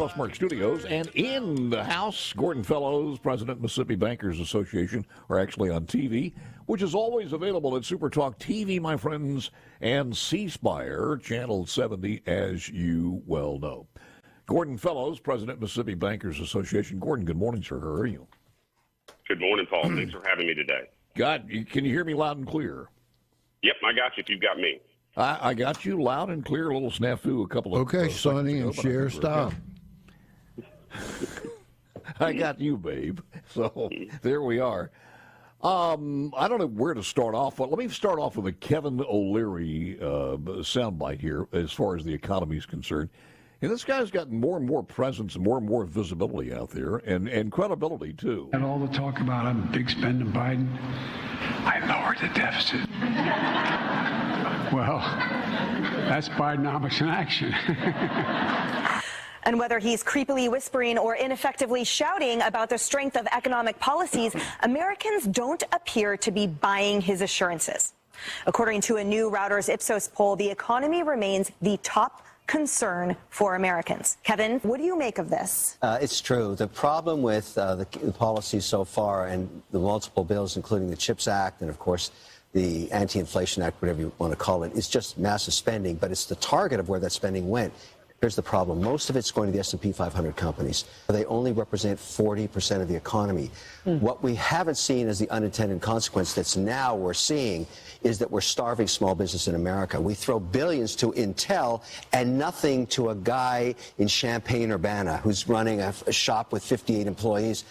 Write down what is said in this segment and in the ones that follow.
Mark Studios, and in the house, Gordon Fellows, President, Mississippi Bankers Association, are actually on TV, which is always available at SuperTalk TV, my friends, and C-Spire, Channel 70, as you well know. Gordon Fellows, President, Mississippi Bankers Association. Gordon, good morning, sir. How are you? Good morning, Paul. Thanks for having me today. Can you hear me loud and clear? Yep, I got you if you've got me. I got you loud and clear. A little snafu a couple of Okay, Sonny and Cher, stop. I got you, babe. So there we are. I don't know where to start off, but let me start off with a Kevin O'Leary soundbite here as far as the economy is concerned. And this guy's gotten more and more presence and more visibility out there and credibility, too. And all the talk about I'm a big spending Biden, I lowered the deficit. Well, that's Bidenomics in action. And whether he's creepily whispering or ineffectively shouting about the strength of economic policies, Americans don't appear to be buying his assurances. According to a new Reuters Ipsos poll, the economy remains the top concern for Americans. Kevin, what do you make of this? It's true. The problem with the policies so far and the multiple bills, including the CHIPS Act and, of course, the Anti-Inflation Act, whatever you want to call it, is just massive spending, but it's the target of where that spending went. Here's the problem. Most of it's going to the S&P 500 companies. They only represent 40% of the economy. What we haven't seen is the unintended consequence that's now we're seeing is that we're starving small business in America. We throw billions to Intel and nothing to a guy in Champaign-Urbana who's running a shop with 58 employees.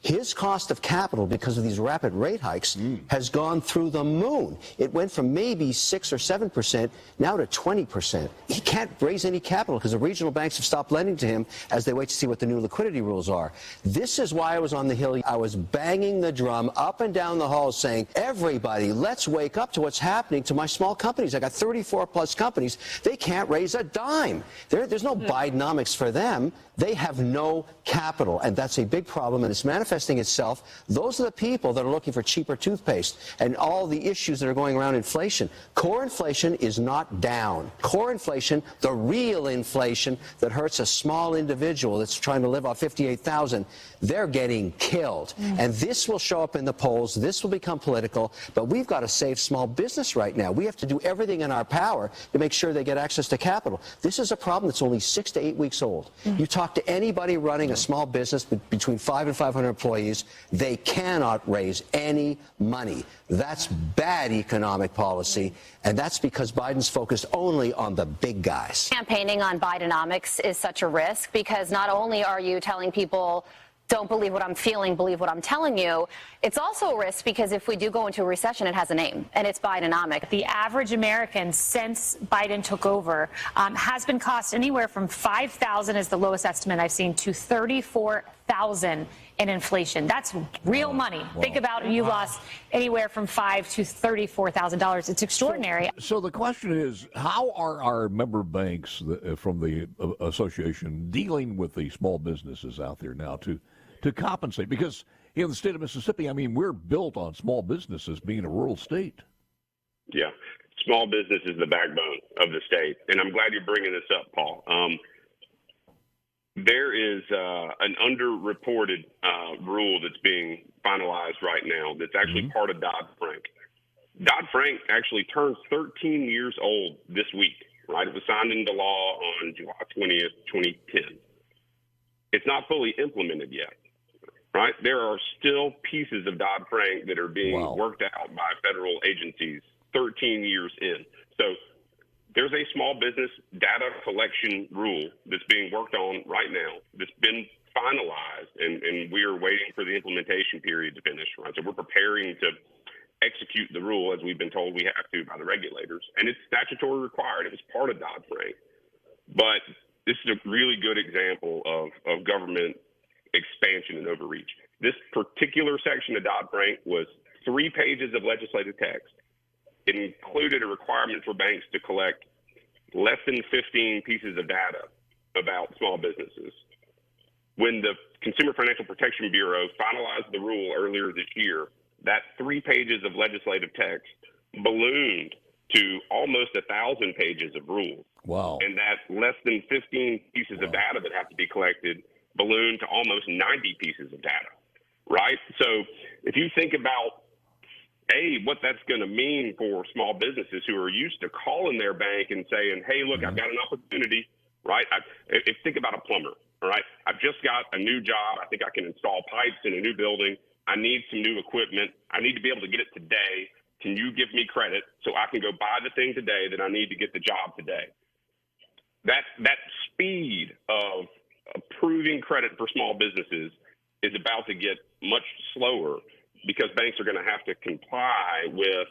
His cost of capital, because of these rapid rate hikes, has gone through the moon. It went from maybe 6 or 7% now to 20%. He can't raise any capital because the regional banks have stopped lending to him as they wait to see what the new liquidity rules are. This is why I was on the Hill. I was banging the drum up and down the hall saying, everybody, let's wake up to what's happening to my small companies. I got 34 plus companies. They can't raise a dime. There's no Bidenomics for them. They have no capital, and that's a big problem, and it's manifesting itself. Those are the people that are looking for cheaper toothpaste and all the issues that are going around inflation. Core inflation is not down. Core inflation, the real inflation that hurts a small individual that's trying to live off $58,000, they're getting killed. And this will show up in the polls. This will become political, but we've got to save small business right now. We have to do everything in our power to make sure they get access to capital. This is a problem that's only 6 to 8 weeks old. You talk to anybody running a small business between 5 and 500 employees, they cannot raise any money. That's bad economic policy, and that's because Biden's focused only on the big guys. Campaigning on Bidenomics is such a risk because not only are you telling people don't believe what I'm feeling, believe what I'm telling you. It's also a risk because if we do go into a recession, it has a name, and it's Bidenomic. The average American since Biden took over has been cost anywhere from $5,000 is the lowest estimate I've seen to $34,000 in inflation. That's real money. Think about you lost anywhere from $5,000 to $34,000. It's extraordinary. So the question is, how are our member banks from the association dealing with the small businesses out there now to compensate? Because in the state of Mississippi, I mean, we're built on small businesses being a rural state. Yeah, small business is the backbone of the state, and I'm glad you're bringing this up, Paul. There is an underreported rule that's being finalized right now that's actually part of Dodd-Frank. Dodd-Frank actually turns 13 years old this week, right? It was signed into law on July 20th, 2010. It's not fully implemented yet, right? There are still pieces of Dodd-Frank that are being worked out by federal agencies 13 years in. So there's a small business data collection rule that's being worked on right now that's been finalized, and we are waiting for the implementation period to finish, right? So we're preparing to execute the rule as we've been told we have to by the regulators, and it's statutory required. It was part of Dodd-Frank. But this is a really good example of government expansion and overreach. This particular section of Dodd-Frank was 3 pages of legislative text. It included a requirement for banks to collect less than 15 pieces of data about small businesses. When the Consumer Financial Protection Bureau finalized the rule earlier this year, that 3 pages of legislative text ballooned to almost 1,000 pages of rules. Wow. And that less than 15 pieces of data that have to be collected balloon to almost 90 pieces of data, right? So if you think about, what that's going to mean for small businesses who are used to calling their bank and saying, hey, look, I've got an opportunity, right? Think about a plumber, all right? I've just got a new job. I think I can install pipes in a new building. I need some new equipment. I need to be able to get it today. Can you give me credit so I can go buy the thing today that I need to get the job today? That speed of approving credit for small businesses is about to get much slower because banks are going to have to comply with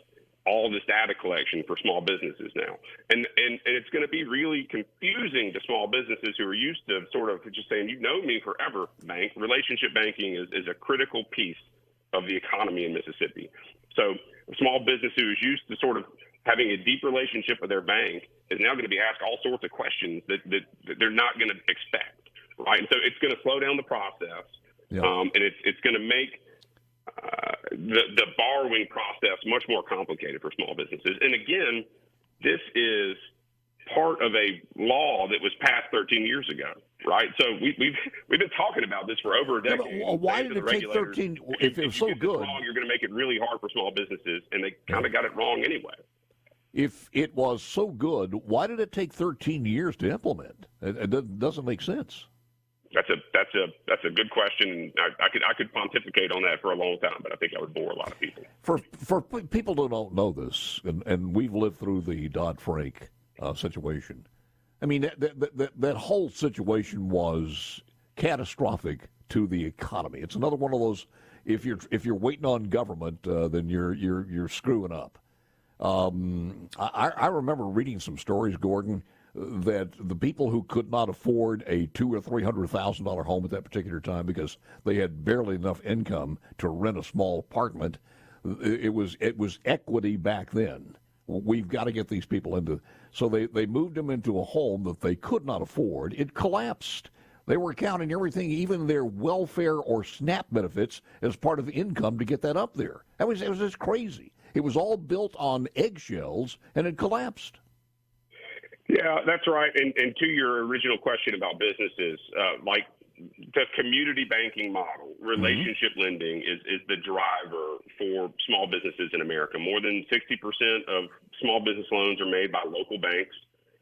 all this data collection for small businesses now. And it's going to be really confusing to small businesses who are used to sort of just saying, you've known me forever, bank. Relationship banking is a critical piece of the economy in Mississippi. So a small business who is used to sort of having a deep relationship with their bank is now going to be asked all sorts of questions that they're not going to expect, right? And so it's going to slow down the process, and it's going to make the borrowing process much more complicated for small businesses. And again, this is part of a law that was passed 13 years ago, right? So we've been talking about this for over a decade. Why did it take 13? If it was so good, wrong, you're going to make it really hard for small businesses, and they kind of got it wrong anyway. If it was so good, why did it take 13 years to implement? It doesn't make sense. That's a good question. I could pontificate on that for a long time, but I think I would bore a lot of people. For people who don't know this, and we've lived through the Dodd-Frank situation. I mean, that whole situation was catastrophic to the economy. It's another one of those. If you're waiting on government, then you're screwing up. I remember reading some stories, Gordon, that the people who could not afford a $200,000 or $300,000 home at that particular time because they had barely enough income to rent a small apartment, it was equity back then. We've got to get these people into. So they moved them into a home that they could not afford. It collapsed. They were counting everything, even their welfare or SNAP benefits, as part of the income to get that up there. It was just crazy. It was all built on eggshells, and it collapsed. Yeah, that's right. And to your original question about businesses, like the community banking model, relationship lending is the driver for small businesses in America. More than 60% of small business loans are made by local banks.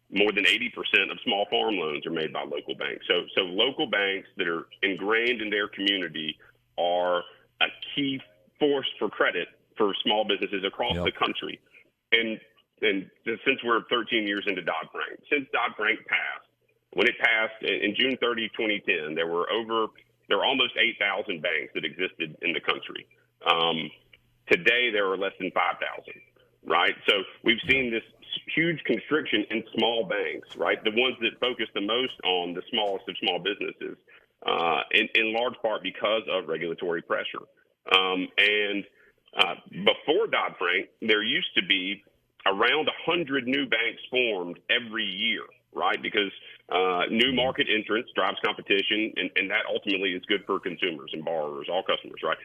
More than 80% of small farm loans are made by local banks. So local banks that are ingrained in their community are a key force for credit for small businesses across the country. And since we're 13 years into Dodd-Frank, since Dodd-Frank passed, when it passed in June 30, 2010, there were almost 8,000 banks that existed in the country. Today, there are less than 5,000, right? So we've seen this huge constriction in small banks, right? The ones that focus the most on the smallest of small businesses, in large part because of regulatory pressure. Before Dodd-Frank, there used to be around 100 new banks formed every year, right? Because new market entrance drives competition, and that ultimately is good for consumers and borrowers, all customers, right?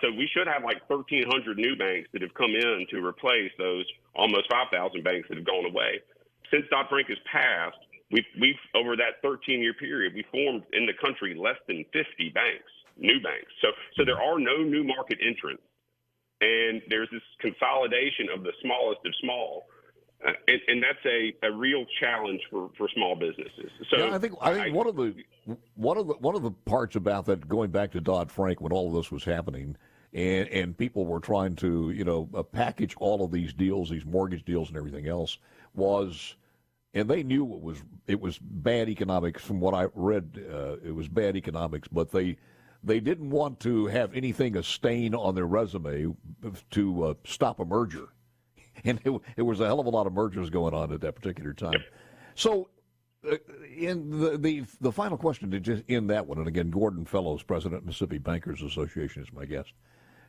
So we should have like 1,300 new banks that have come in to replace those almost 5,000 banks that have gone away. Since Dodd-Frank has passed, we've over that 13-year period, we formed in the country less than 50 banks, new banks. So there are no new market entrants. And there's this consolidation of the smallest of small, and that's a real challenge for small businesses. So yeah, I think one of the parts about that, going back to Dodd-Frank when all of this was happening, and people were trying to package all of these deals, these mortgage deals, and everything else was, and they knew it was bad economics. From what I read, it was bad economics, but They didn't want to have anything a stain on their resume to stop a merger. And it was a hell of a lot of mergers going on at that particular time. Yep. So in the final question to just end that one, and again, Gordon Fellows, President, Mississippi Bankers Association, is my guest.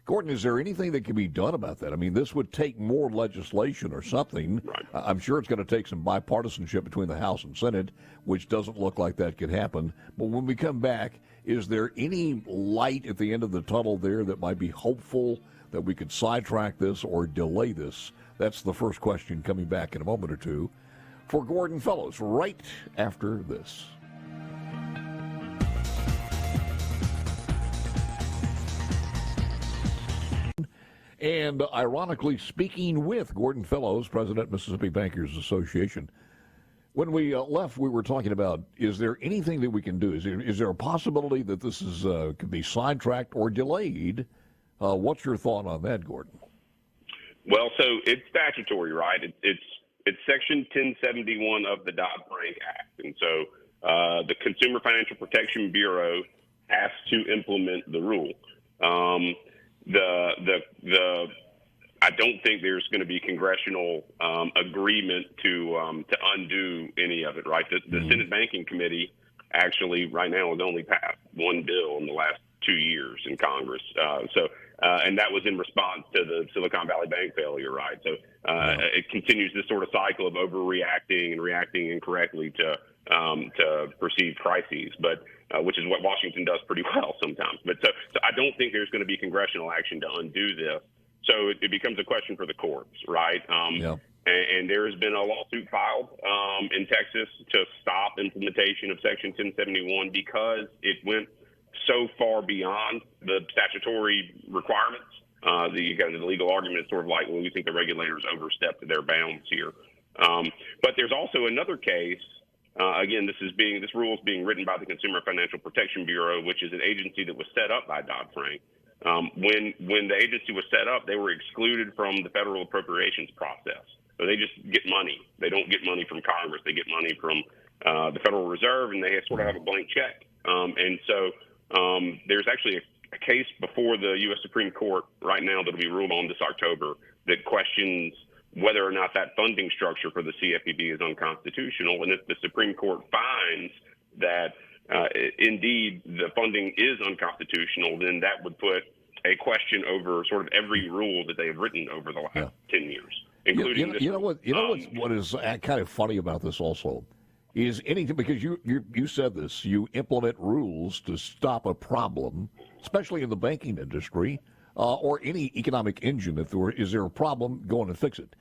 Gordon, is there anything that can be done about that? I mean, this would take more legislation or something. Right. I'm sure it's going to take some bipartisanship between the House and Senate, which doesn't look like that could happen. But when we come back, is there any light at the end of the tunnel there that might be hopeful that we could sidetrack this or delay this? That's the first question coming back in a moment or two for Gordon Fellows right after this. And ironically speaking with Gordon Fellows, President, Mississippi Bankers Association. When we left, we were talking about, is there anything that we can do? Is there a possibility that this is could be sidetracked or delayed? What's your thought on that, Gordon? Well, so it's statutory, right? It's Section 1071 of the Dodd-Frank Act. And so the Consumer Financial Protection Bureau has to implement the rule. I don't think there's going to be congressional agreement to undo any of it, right? The Senate Banking Committee actually right now has only passed one bill in the last 2 years in Congress. And that was in response to the Silicon Valley Bank failure, right? So it continues this sort of cycle of overreacting and reacting incorrectly to perceived crises, but which is what Washington does pretty well sometimes. But so I don't think there's going to be congressional action to undo this. So it becomes a question for the courts, right? And there has been a lawsuit filed in Texas to stop implementation of Section 1071 because it went so far beyond the statutory requirements. The legal argument is sort of like, well, we think the regulators overstepped their bounds here. But there's also another case. Again, this rule is being written by the Consumer Financial Protection Bureau, which is an agency that was set up by Dodd-Frank. When the agency was set up, they were excluded from the federal appropriations process. So they just get money. They don't get money from Congress. They get money from the Federal Reserve, and they sort of have a blank check. And so there's actually a case before the U.S. Supreme Court right now that will be ruled on this October that questions whether or not that funding structure for the CFPB is unconstitutional. And if the Supreme Court finds that indeed the funding is unconstitutional, then that would put a question over sort of every rule that they have written over the last 10 years, including this. What is kind of funny about this also is anything, because you said this, you implement rules to stop a problem, especially in the banking industry or any economic engine. Is there a problem, go in and fix it.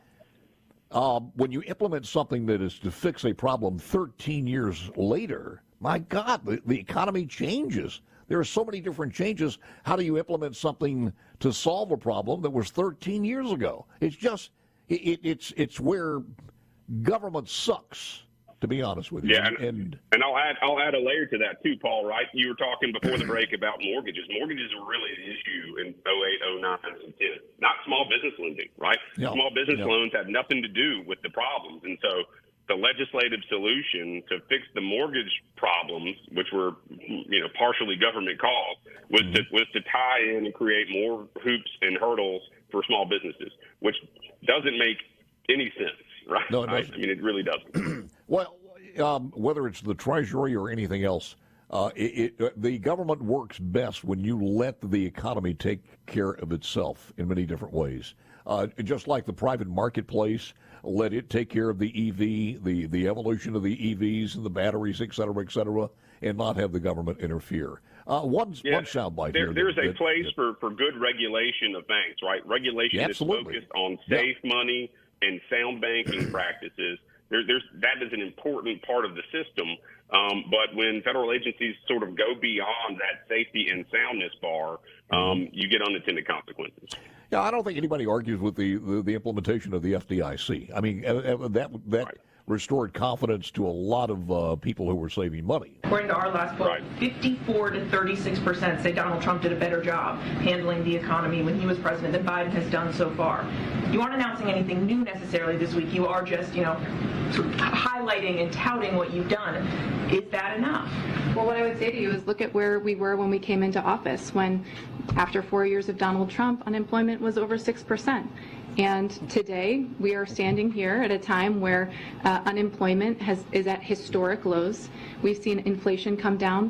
When you implement something that is to fix a problem 13 years later, my God, the economy changes. There are so many different changes. How do you implement something to solve a problem that was 13 years ago? It's just, it's where government sucks, to be honest with you. Yeah, and I'll add a layer to that too, Paul, right? You were talking before the break about mortgages. Mortgages were really the issue in 08, 09, and 10, not small business lending, right? Yeah. Small business loans had nothing to do with the problems. And so the legislative solution to fix the mortgage problems, which were, partially government caused, was to tie in and create more hoops and hurdles for small businesses, which doesn't make any sense, right? No, it doesn't. I mean, it really doesn't. Well, whether it's the Treasury or anything else, the government works best when you let the economy take care of itself in many different ways. Just like the private marketplace, let it take care of the EV, the evolution of the EVs and the batteries, et cetera, and not have the government interfere. One soundbite here. There's a place for good regulation of banks, right? Regulation is focused on safe money and sound banking practices. That is an important part of the system. But when federal agencies sort of go beyond that safety and soundness bar, you get unintended consequences. Yeah, I don't think anybody argues with the implementation of the FDIC. I mean, that restored confidence to a lot of people who were saving money. According to our last poll, 54 to 36% say Donald Trump did a better job handling the economy when he was president than Biden has done so far. You aren't announcing anything new necessarily this week. You are just, sort of highlighting and touting what you've done. Is that enough? Well, what I would say to you is look at where we were when we came into office, when after 4 years of Donald Trump, unemployment was over 6%. And today we are standing here at a time where unemployment is at historic lows. We've seen inflation come down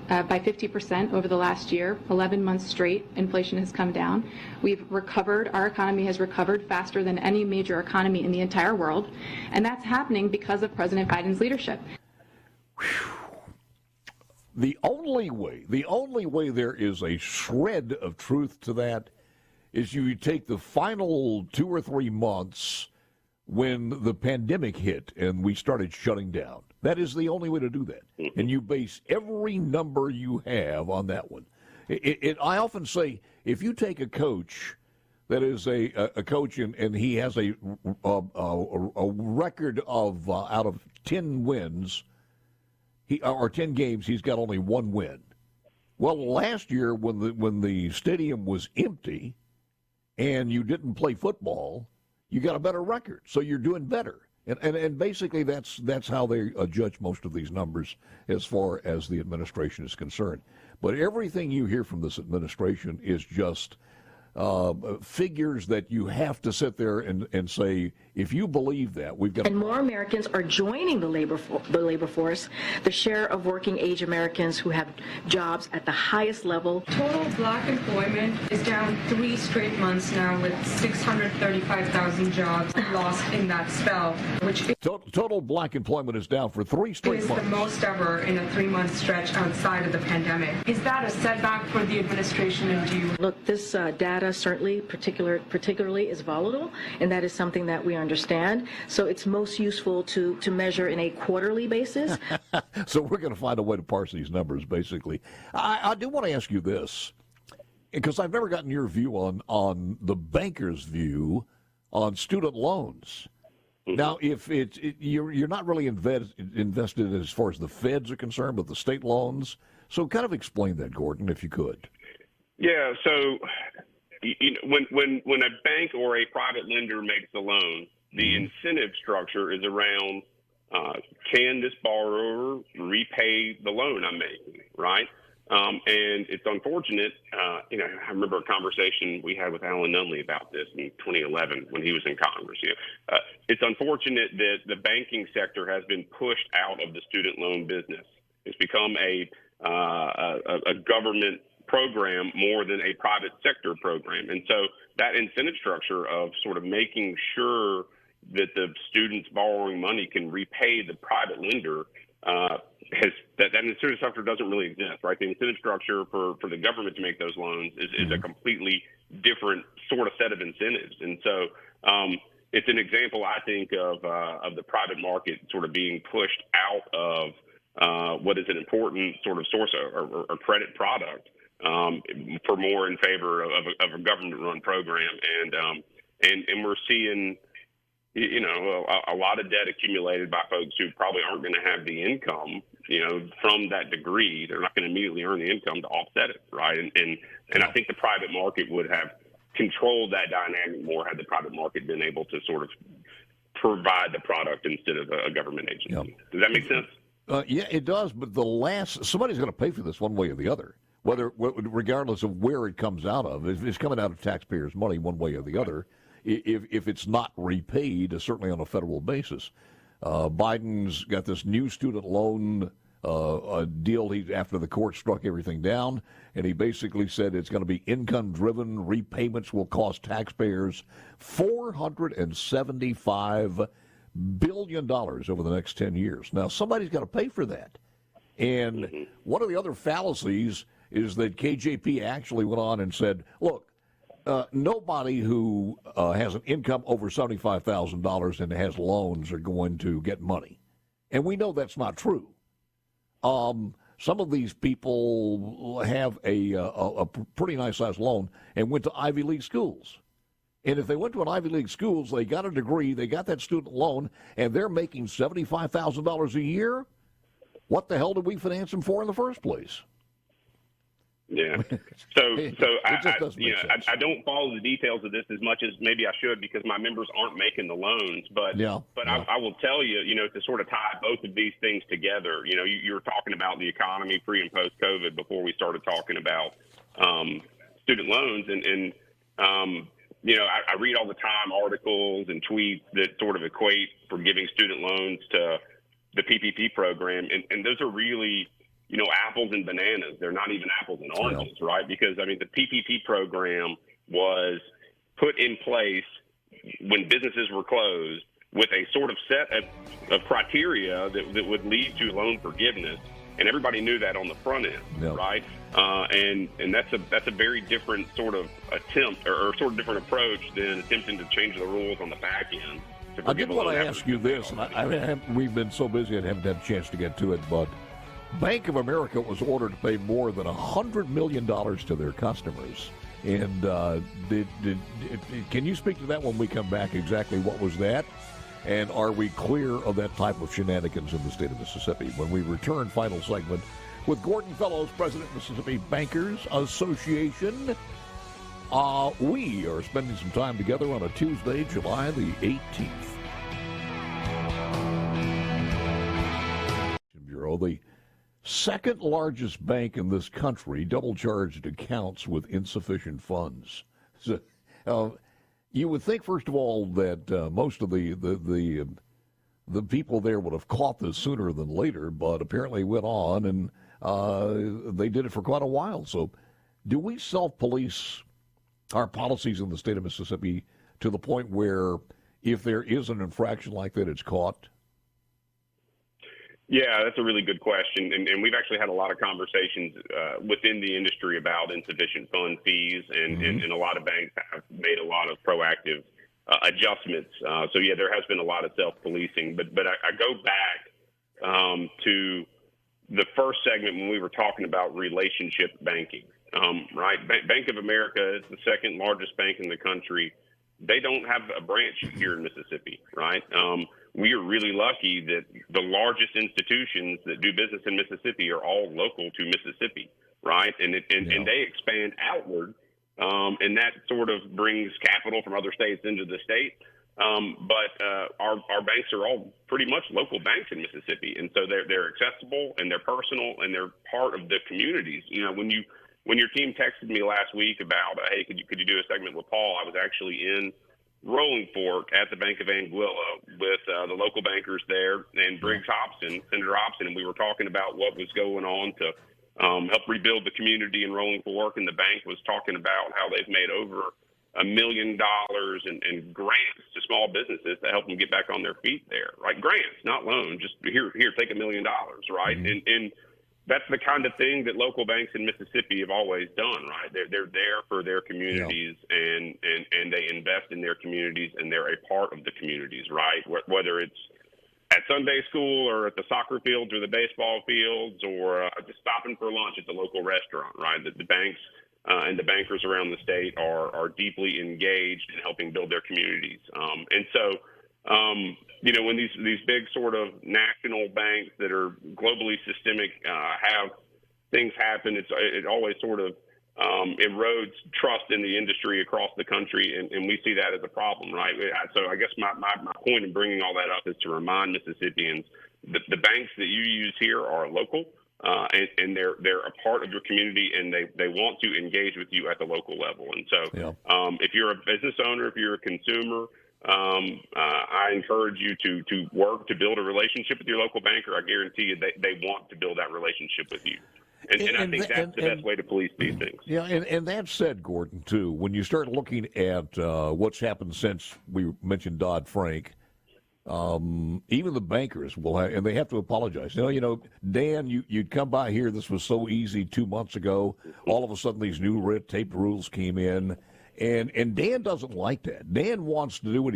by 50% over the last year. 11 months straight, inflation has come down. We've recovered. Our economy has recovered faster than any major economy in the entire world. And that's happening because of President Biden's leadership. The only way there is a shred of truth to that is you take the final 2 or 3 months when the pandemic hit and we started shutting down. That is the only way to do that. And you base every number you have on that one. I often say, if you take a coach that is a coach and he has a record of out of 10 wins, or 10 games, he's got only 1 win. Well, last year when the stadium was empty and you didn't play football, you got a better record, so you're doing better. And basically that's how they judge most of these numbers as far as the administration is concerned. But everything you hear from this administration is just figures that you have to sit there and say, if you believe that, we've got. And more Americans are joining the labor force. The share of working age Americans who have jobs at the highest level. Total black employment is down 3 straight months now, with 635,000 jobs lost in that spell. Which total black employment is down for 3 straight months. Is the most ever in a 3-month stretch outside of the pandemic. Is that a setback for the administration? And do you look? This data certainly particularly is volatile, and that is something that we understand. So it's most useful to measure in a quarterly basis. So we're going to find a way to parse these numbers, basically. I do want to ask you this, because I've never gotten your view on the banker's view on student loans. Now, if you're not really invested as far as the feds are concerned, but the state loans. So kind of explain that, Gordon, if you could. Yeah, so when a bank or a private lender makes a loan, the incentive structure is around can this borrower repay the loan I'm making, right? And it's unfortunate. I remember a conversation we had with Alan Nunley about this in 2011 when he was in Congress. It's unfortunate that the banking sector has been pushed out of the student loan business. It's become a government program more than a private sector program. And so that incentive structure of sort of making sure that the students borrowing money can repay the private lender that incentive structure doesn't really exist, right? The incentive structure for the government to make those loans is a completely different sort of set of incentives. And so it's an example, I think, of the private market sort of being pushed out of what is an important sort of source or credit product for more in favor of a government-run program. And we're seeing, a lot of debt accumulated by folks who probably aren't going to have the income, from that degree. They're not going to immediately earn the income to offset it, right? And I think the private market would have controlled that dynamic more had the private market been able to sort of provide the product instead of a government agency. Yep. Does that make sense? Yeah, it does. But somebody's going to pay for this one way or the other. Regardless of where it comes out of, if it's coming out of taxpayers' money one way or the other, if it's not repaid, certainly on a federal basis. Biden's got this new student loan deal after the court struck everything down, and he basically said it's going to be income-driven. Repayments will cost taxpayers $475 billion over the next 10 years. Now, somebody's got to pay for that. And one of the other fallacies is that KJP actually went on and said, look, nobody who has an income over $75,000 and has loans are going to get money. And we know that's not true. Some of these people have a pretty nice-sized loan and went to Ivy League schools. And if they went to an Ivy League schools, they got a degree, they got that student loan, and they're making $75,000 a year, what the hell did we finance them for in the first place? Yeah. So I don't follow the details of this as much as maybe I should because my members aren't making the loans. But I will tell you, to sort of tie both of these things together, you were talking about the economy pre and post COVID before we started talking about student loans. And I read all the time articles and tweets that sort of equate forgiving student loans to the PPP program. And those are really, apples and bananas. They're not even apples and oranges, right? Because, the PPP program was put in place when businesses were closed with a sort of set of criteria that would lead to loan forgiveness. And everybody knew that on the front end, right? And that's a very different sort of attempt or sort of different approach than attempting to change the rules on the back end. I did want to ask you this, and we've been so busy I haven't had a chance to get to it, but Bank of America was ordered to pay more than $100 million to their customers. And can you speak to that when we come back? Exactly what was that? And are we clear of that type of shenanigans in the state of Mississippi? When we return, final segment with Gordon Fellows, President of Mississippi Bankers Association. We are spending some time together on a Tuesday, July the 18th. Bureau, the second largest bank in this country, double-charged accounts with insufficient funds. So, you would think, first of all, that most of the people there would have caught this sooner than later, but apparently went on, and they did it for quite a while. So do we self-police our policies in the state of Mississippi to the point where if there is an infraction like that, it's caught? Yeah, that's a really good question. And we've actually had a lot of conversations within the industry about insufficient fund fees, and a lot of banks have made a lot of proactive adjustments. So, yeah, there has been a lot of self-policing. But I go back to the first segment when we were talking about relationship banking, right? Bank of America is the second largest bank in the country. They don't have a branch here in Mississippi, right? We are really lucky that the largest institutions that do business in Mississippi are all local to Mississippi, right? And they expand outward, and that sort of brings capital from other states into the state. But our banks are all pretty much local banks in Mississippi, and so they're accessible and they're personal and they're part of the communities. When your team texted me last week about, hey, could you do a segment with Paul? I was actually in Rolling Fork at the Bank of Anguilla with the local bankers there and Briggs Hobson, Senator Hobson, and we were talking about what was going on to help rebuild the community in Rolling Fork, and the bank was talking about how they've made over $1 million in grants to small businesses to help them get back on their feet there, right? Grants, not loans, just here, take $1 million, right? And that's the kind of thing that local banks in Mississippi have always done, right? They're there for their communities, and they invest in their communities, and they're a part of the communities, right? Whether it's at Sunday school or at the soccer fields or the baseball fields or just stopping for lunch at the local restaurant, right? The banks and the bankers around the state are deeply engaged in helping build their communities. And so, when these big sort of national banks that are globally systemic have things happen, it always sort of erodes trust in the industry across the country, and we see that as a problem, right? So I guess my point in bringing all that up is to remind Mississippians that the banks that you use here are local, and they're a part of your community, and they want to engage with you at the local level. And so if you're a business owner, if you're a consumer, I encourage you to work to build a relationship with your local banker. I guarantee you they want to build that relationship with you. And I think that's the best way to police these things. Yeah, and that said, Gordon, too, when you start looking at what's happened since we mentioned Dodd-Frank, even the bankers will have, and they have to apologize. Dan, you'd come by here. This was so easy 2 months ago. All of a sudden, these new red tape rules came in. And Dan doesn't like that. Dan wants to do what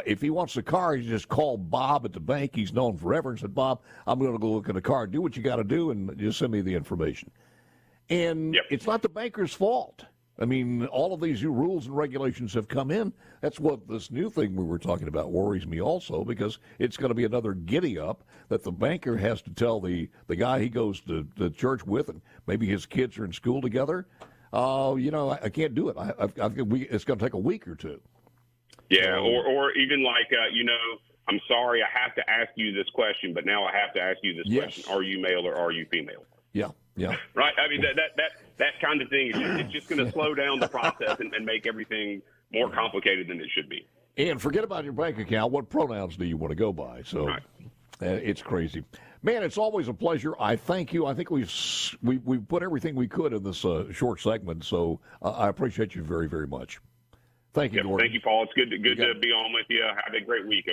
if he wants a car, he just called Bob at the bank he's known forever and said, Bob, I'm going to go look at a car. Do what you got to do and just send me the information. And it's not the banker's fault. I mean, all of these new rules and regulations have come in. That's what this new thing we were talking about worries me also, because it's going to be another giddy up that the banker has to tell the guy he goes to church with, and maybe his kids are in school together, I can't do it. It's going to take a week or two. Yeah, or even like, I'm sorry, I have to ask you this question, but now I have to ask you this question. Are you male or are you female? Yeah. Right? I mean, that kind of thing, it's just going to slow down the process and make everything more complicated than it should be. And forget about your bank account. What pronouns do you want to go by? So it's crazy. Man, it's always a pleasure. I thank you. I think we've put everything we could in this short segment, so I appreciate you very, very much. Thank you, Gordon. Thank you, Paul. It's good to be on with you. Have a great week.